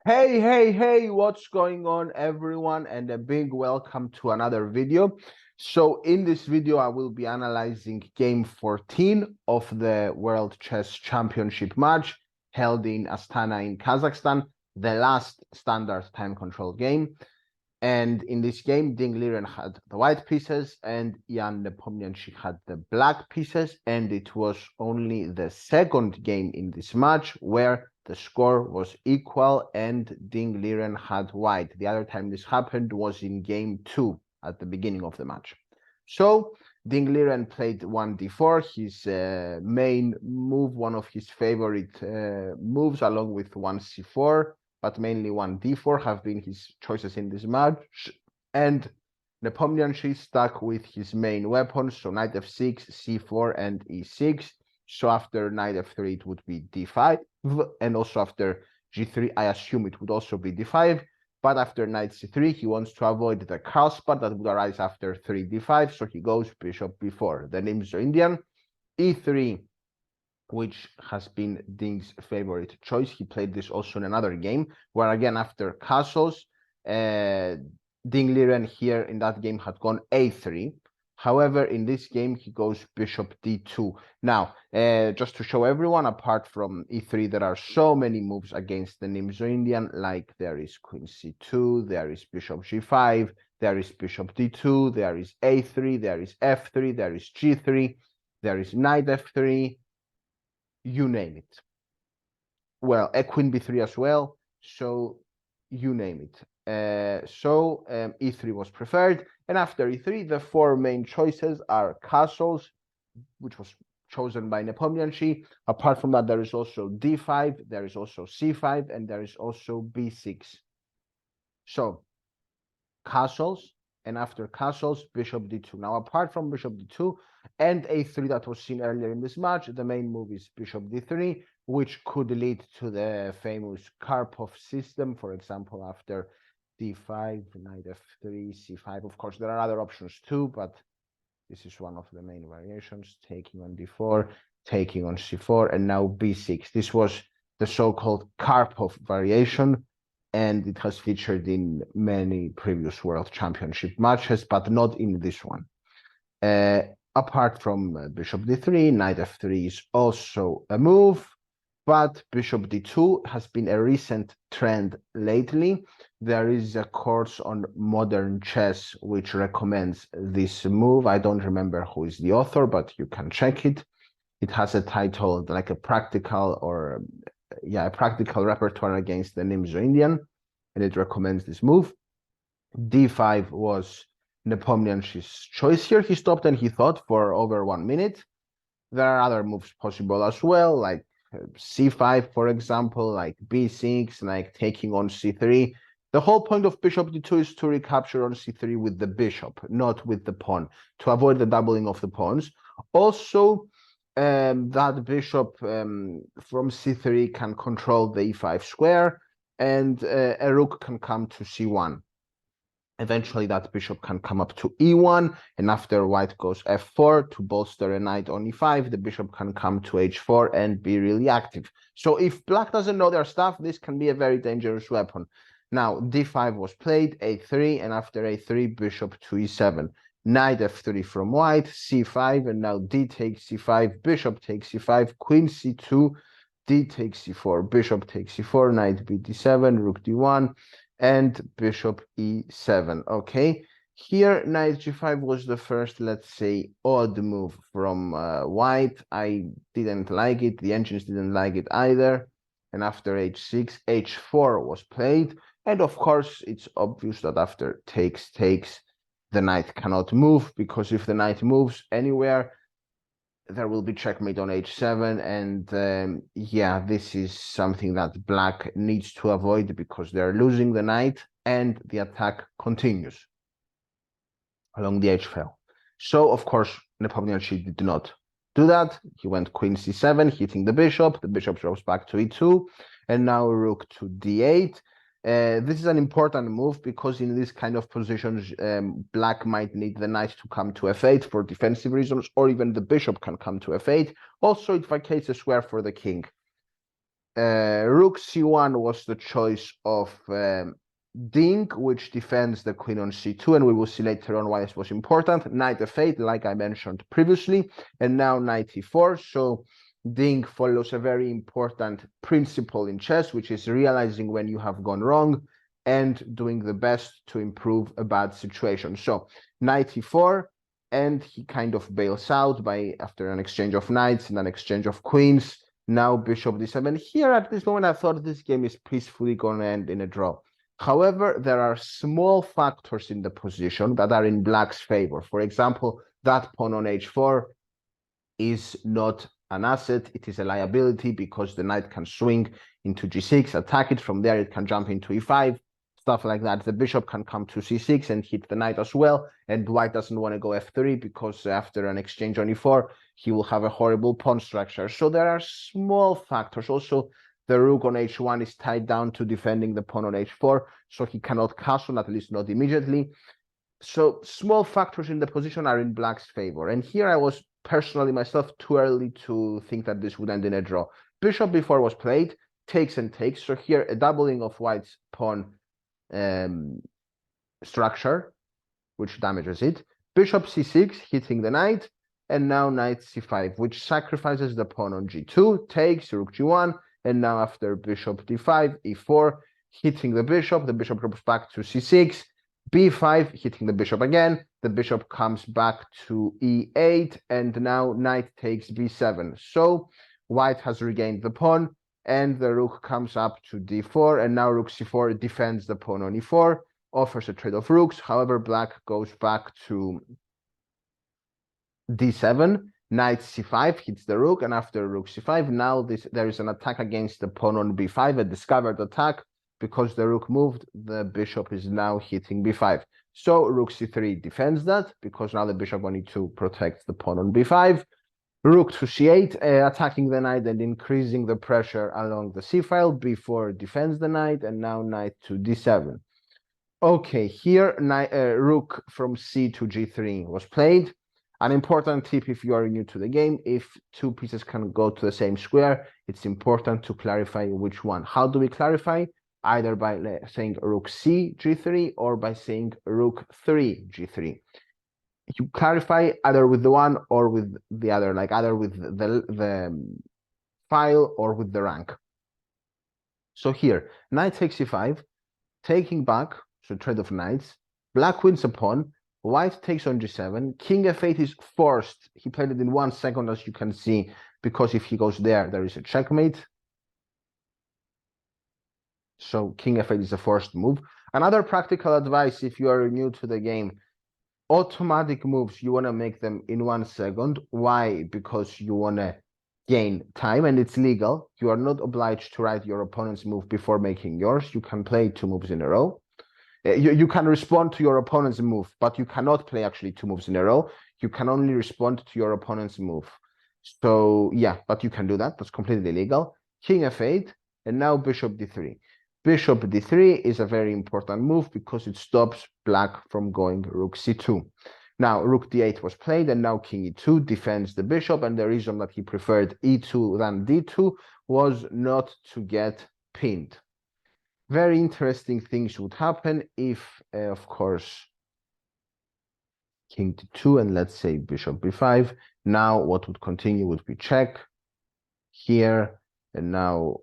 Hey, what's going on, everyone? And a big welcome to another video. So in this video, I will be analyzing game 14 of the World Chess Championship match held in Astana in Kazakhstan, the last standard time control game. And in this game, Ding Liren had the white pieces and Ian Nepomniachtchi had the black pieces. And it was only the second game in this match where the score was equal and Ding Liren had white. The other time this happened was in game 2 at the beginning of the match. So Ding Liren played 1d4, his main move, one of his favorite moves, along with 1c4. But mainly 1d4 have been his choices in this match. And Nepomniachtchi stuck with his main weapons, so knight f6, c4, and e6. So after knight f3, it would be d5, and also after g3, I assume it would also be d5. But after knight c3, he wants to avoid the curl spot that would arise after 3d5, so he goes bishop b4. The Nimzo-Indian, e3, which has been Ding's favorite choice. He played this also in another game, where again, after castles, Ding Liren here in that game had gone a3. However, in this game, he goes bishop d2. Now, just to show everyone, apart from e3, there are so many moves against the Nimzo-Indian, like there is queen c2, there is bishop g5, there is bishop d2, there is a3, there is f3, there is g3, there is knight f3, you name it. Well, a queen b3 as well, so you name it. E3 was preferred, and after e3, the four main choices are castles, which was chosen by Nepomniachtchi. Apart from that, there is also d5, there is also c5, and there is also b6. So, castles, and after castles, bishop d2. Now, apart from bishop d2 and a3 that was seen earlier in this match, the main move is bishop d3, which could lead to the famous Karpov system, for example, after d5, knight f3, c5. Of course, there are other options too, but this is one of the main variations, taking on d4, taking on c4, and now b6. This was the so-called Karpov variation, and it has featured in many previous World Championship matches, but not in this one. Apart from bishop d3, knight f3 is also a move, but bishop d2 has been a recent trend lately. There is a course on modern chess which recommends this move. I don't remember who is the author, but you can check it. It has a title like a practical repertoire against the Nimzo-Indian, and it recommends this move. d5 was Nepomniachtchi's choice here. He stopped and he thought for over 1 minute. There are other moves possible as well, like c5, for example, like b6, like taking on c3. The whole point of bishop d2 is to recapture on c3 with the bishop, not with the pawn, to avoid the doubling of the pawns. Also, that bishop from c3 can control the e5 square, and a rook can come to c1. Eventually, that bishop can come up to e1, and after white goes f4 to bolster a knight on e5, the bishop can come to h4 and be really active. So if black doesn't know their stuff, this can be a very dangerous weapon. Now, d5 was played, a3, and after a3, bishop to e7. Knight f3 from white, c5, and now d takes c5, bishop takes c5, queen c2, d takes c4, bishop takes c4, knight b d7, rook d1, and bishop e7. Okay, here knight g5 was the first, let's say, odd move from white. I didn't like it, the engines didn't like it either. And after h6, h4 was played, and of course it's obvious that after takes, the knight cannot move, because if the knight moves anywhere, there will be checkmate on h7, and yeah, this is something that black needs to avoid, because they're losing the knight and the attack continues along the h file. So of course Nepomniachtchi did not do that. He went queen c7, hitting the bishop drops back to e2, and now rook to d8. This is an important move, because in this kind of positions, black might need the knight to come to f8 for defensive reasons, or even the bishop can come to f8. Also, it vacates a square for the king. Rook c1 was the choice of Ding, which defends the queen on c2, and we will see later on why this was important. Knight f8, like I mentioned previously, and now knight e4. So Ding follows a very important principle in chess, which is realizing when you have gone wrong and doing the best to improve a bad situation. So knight e4, and he kind of bails out by after an exchange of knights and an exchange of queens. Now bishop d7. Here at this moment, I thought this game is peacefully going to end in a draw. However, there are small factors in the position that are in black's favor. For example, that pawn on h4 is not an asset, it is a liability because the knight can swing into g6, attack it. From there, it can jump into e5, stuff like that. The bishop can come to c6 and hit the knight as well. And white doesn't want to go f3 because after an exchange on e4, he will have a horrible pawn structure. So there are small factors. Also, the rook on h1 is tied down to defending the pawn on h4, so he cannot castle, at least not immediately. So small factors in the position are in black's favor. And here I was personally myself too early to think that this would end in a draw. Bishop b4 was played, takes and takes. So here a doubling of white's pawn structure, which damages it. Bishop c6, hitting the knight, and now knight c5, which sacrifices the pawn on g2, takes, rook g1, and now after bishop d5, e4, hitting the bishop drops back to c6, b5, hitting the bishop again, the bishop comes back to e8, and now knight takes b7. So white has regained the pawn, and the rook comes up to d4, and now rook c4 defends the pawn on e4, offers a trade of rooks. However, black goes back to d7, knight c5 hits the rook, and after rook c5, now there is an attack against the pawn on b5, a discovered attack. Because the rook moved, the bishop is now hitting b5. So rook c3 defends that, because now the bishop on e2 protects the pawn on b5. Rook to c8, attacking the knight and increasing the pressure along the c-file. b4 defends the knight, and now knight to d7. Okay, here rook from c to g3 was played. An important tip if you are new to the game, if two pieces can go to the same square, it's important to clarify which one. How do we clarify? Either by saying rook c g3 or by saying rook 3 g3. You clarify either with the one or with the other, like either with the file or with the rank. So here, knight takes c5, taking back, so trade of knights, black wins a pawn, white takes on g7, king f8 is forced. He played it in 1 second, as you can see, because if he goes there, there is a checkmate. So king f8 is a forced move. Another practical advice if you are new to the game, automatic moves, you want to make them in 1 second. Why? Because you want to gain time and it's legal. You are not obliged to write your opponent's move before making yours. You can play 2 moves in a row. You can respond to your opponent's move, but you cannot play actually 2 moves in a row. You can only respond to your opponent's move. So yeah, but you can do that. That's completely legal. King f8, and now bishop d3. Bishop d3 is a very important move because it stops black from going rook c2. Now, rook d8 was played, and now king e2 defends the bishop, and the reason that he preferred e2 than d2 was not to get pinned. Very interesting things would happen if, of course, king d2, and let's say bishop b5. Now, what would continue would be check here, and now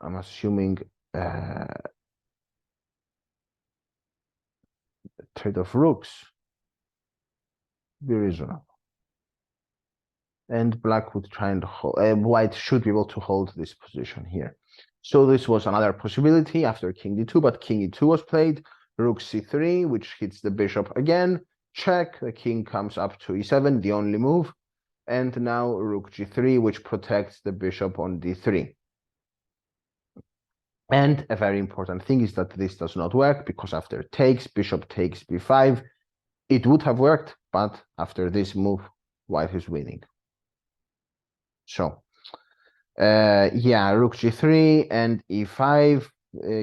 I'm assuming trade of rooks be reasonable, and black would try and hold. White should be able to hold this position here. So this was another possibility after king d2, but king e2 was played. Rook c3, which hits the bishop again. Check. The king comes up to e7, the only move, and now rook g3, which protects the bishop on d3. And a very important thing is that this does not work because after takes, bishop takes b5, it would have worked, but after this move, white is winning. So, yeah, rook g3 and e5,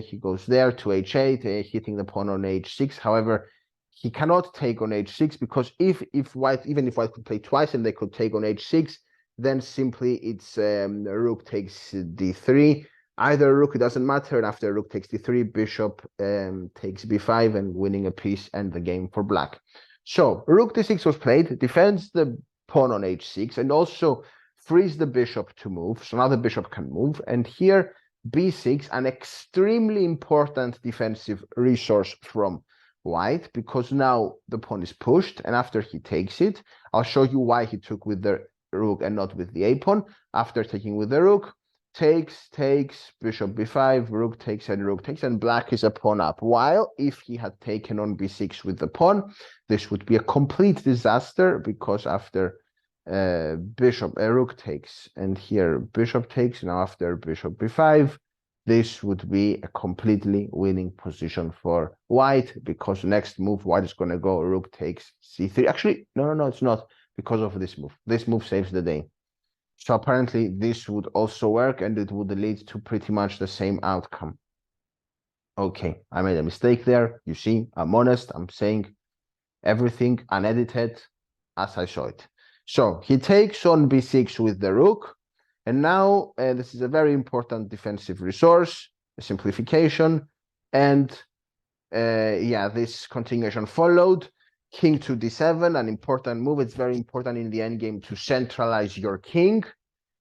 he goes there to h8, hitting the pawn on h6. However, he cannot take on h6 because if white, even if white could play twice and they could take on h6, then simply it's rook takes d3, Either rook, it doesn't matter. And after rook takes d3, bishop takes b5 and winning a piece and the game for black. So rook d6 was played, defends the pawn on h6 and also frees the bishop to move. So now the bishop can move. And here b6, an extremely important defensive resource from white, because now the pawn is pushed, and after he takes it, I'll show you why he took with the rook and not with the a pawn. After taking with the rook, takes, bishop b5, rook takes, and black is a pawn up. While if he had taken on b6 with the pawn, this would be a complete disaster, because after rook takes, and here bishop takes, now after bishop b5, this would be a completely winning position for white, because next move white is going to go rook takes c3. Actually, no, it's not, because of this move. This move saves the day. So apparently this would also work, and it would lead to pretty much the same outcome. Okay, I made a mistake there. You see, I'm honest. I'm saying everything unedited as I saw it. So he takes on b6 with the rook. And now this is a very important defensive resource, a simplification. And yeah, this continuation followed. King to d7, an important move. It's very important in the endgame to centralize your king.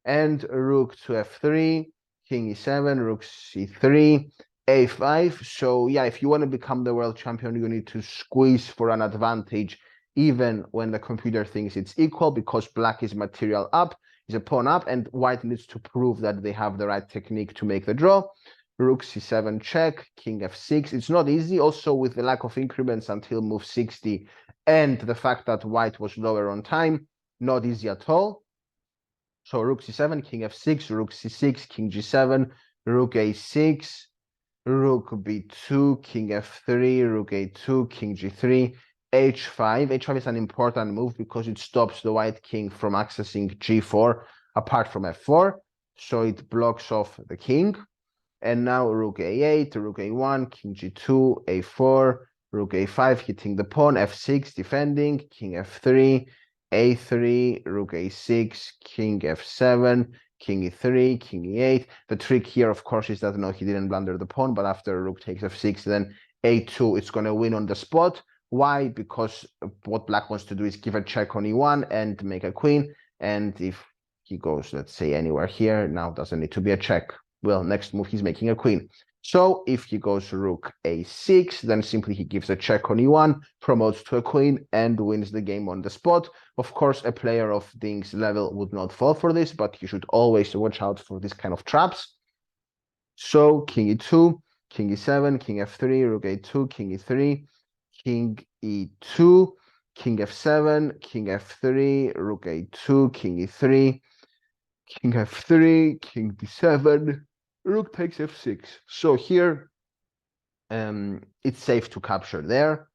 And rook to f3, king e7, rook c3, a5. So yeah, if you want to become the world champion, you need to squeeze for an advantage, even when the computer thinks it's equal, because black is material up, is a pawn up, and white needs to prove that they have the right technique to make the draw. Rook c7 check, king f6. It's not easy, also with the lack of increments until move 60 and the fact that white was lower on time, not easy at all. So rook c7, king f6, rook c6, king g7, rook a6, rook b2, king f3, rook a2, king g3, h5. h5 is an important move because it stops the white king from accessing g4 apart from f4. So it blocks off the king. And now rook a8, rook a1, king g2, a4, rook a5, hitting the pawn, f6, defending, king f3, a3, rook a6, king f7, king e3, king e8. The trick here, of course, is that no, he didn't blunder the pawn, but after rook takes f6, then a2, it's going to win on the spot. Why? Because what black wants to do is give a check on e1 and make a queen. And if he goes, let's say, anywhere here, now doesn't need to be a check. Well, next move, he's making a queen. So if he goes rook a6, then simply he gives a check on e1, promotes to a queen, and wins the game on the spot. Of course, a player of Ding's level would not fall for this, but you should always watch out for this kind of traps. So king e2, king e7, king f3, rook a2, king e3, king e2, king f7, king f3, rook a2, king e3, king f3, king d7, rook takes f6. So here, it's safe to capture there.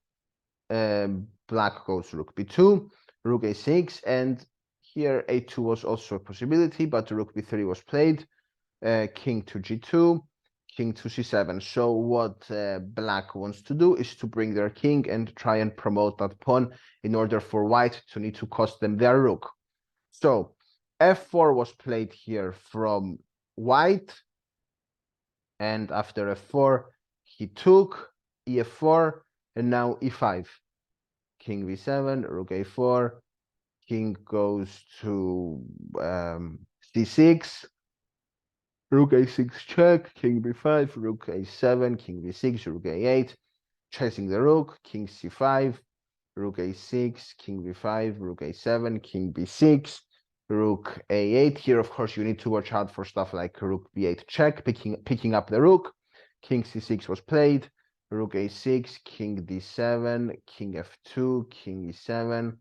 Black goes rook b2, rook a6, and here a2 was also a possibility, but rook b3 was played. King to g2, king to c7. So what black wants to do is to bring their king and try and promote that pawn in order for white to need to cost them their rook. So f4 was played here from white, and after f4 he took ef4, and now e5, king v7, rook a4, king goes to c6, rook a6 check, king b5, rook a7, king b6, rook a8, chasing the rook, king c5, rook a6, king b5, rook a7, king b6, rook a8. Here, of course, you need to watch out for stuff like rook b8 check, picking up the rook. King c6 was played, rook a6, king d7, king f2, king e7,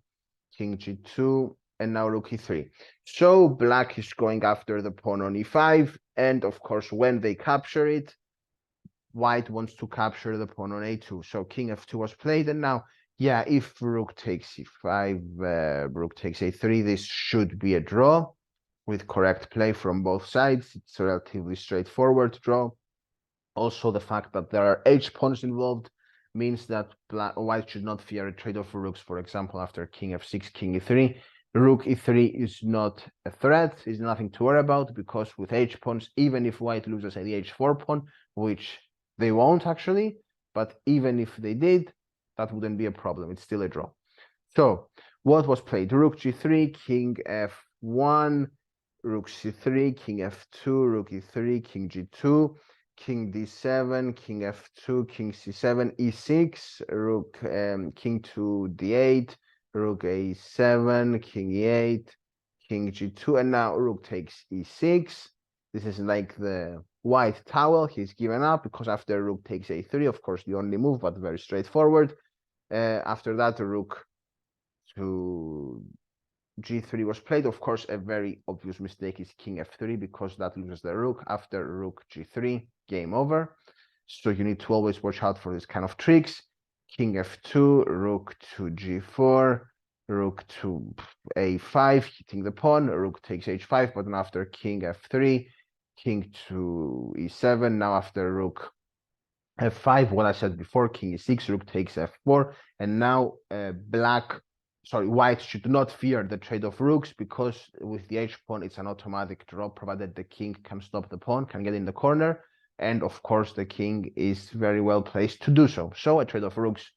king g2, and now rook e3. So black is going after the pawn on e5, and of course, when they capture it, white wants to capture the pawn on a2. So king f2 was played, and now, yeah, if rook takes e5, rook takes a3, this should be a draw with correct play from both sides. It's a relatively straightforward draw. Also, the fact that there are h-pawns involved means that white should not fear a trade-off for rooks, for example, after king f6, king e3, Rook e3 is not a threat, is nothing to worry about, because with h-pawns, even if white loses the h4 pawn, which they won't actually, but even if they did, that wouldn't be a problem. It's still a draw. So what was played? Rook g3, king f1, rook c3, king f2, rook e3, king g2, king d7, king f2, king c7, e6, rook king to d8, rook a7, king e8, king g2, and now rook takes e6. This is like the white towel. He's given up because after rook takes a3, of course, the only move, but very straightforward. After that, the rook to g3 was played. Of course, a very obvious mistake is king f3 because that loses the rook. After rook g3, game over. So you need to always watch out for this kind of tricks. King f2, rook to g4, rook to a5, hitting the pawn, rook takes h5, but then after king f3, king to e7, now after rook f5, what I said before, king e6, rook takes f4, and now white should not fear the trade of rooks, because with the h-pawn, it's an automatic draw, provided the king can stop the pawn, can get in the corner, and of course, the king is very well placed to do so. So a trade of rooks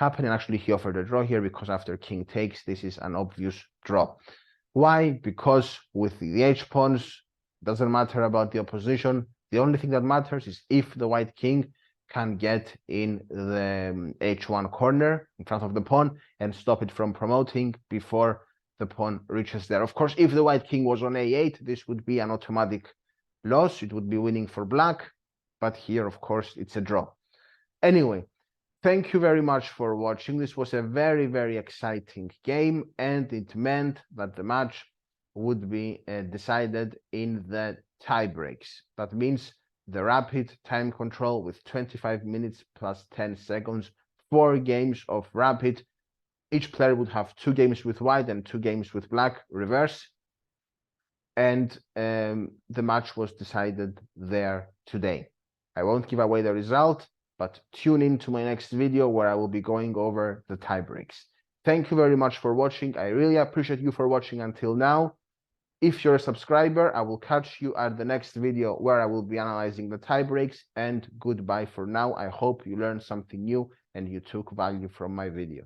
happened, and actually he offered a draw here, because after king takes, this is an obvious draw. Why? Because with the h-pawns, doesn't matter about the opposition. The only thing that matters is if the white king can get in the h1 corner in front of the pawn and stop it from promoting before the pawn reaches there. Of course, if the white king was on a8, this would be an automatic loss. It would be winning for black, but here, of course, it's a draw. Anyway, thank you very much for watching. This was a very, very exciting game, and it meant that the match would be decided in the tie breaks. That means the rapid time control with 25 minutes plus 10 seconds, 4 games of rapid. Each player would have 2 games with white and 2 games with black, reverse. And the match was decided there today. I won't give away the result, but tune in to my next video where I will be going over the tie breaks. Thank you very much for watching. I really appreciate you for watching until now. If you're a subscriber, I will catch you at the next video where I will be analyzing the tie breaks, and goodbye for now. I hope you learned something new and you took value from my video.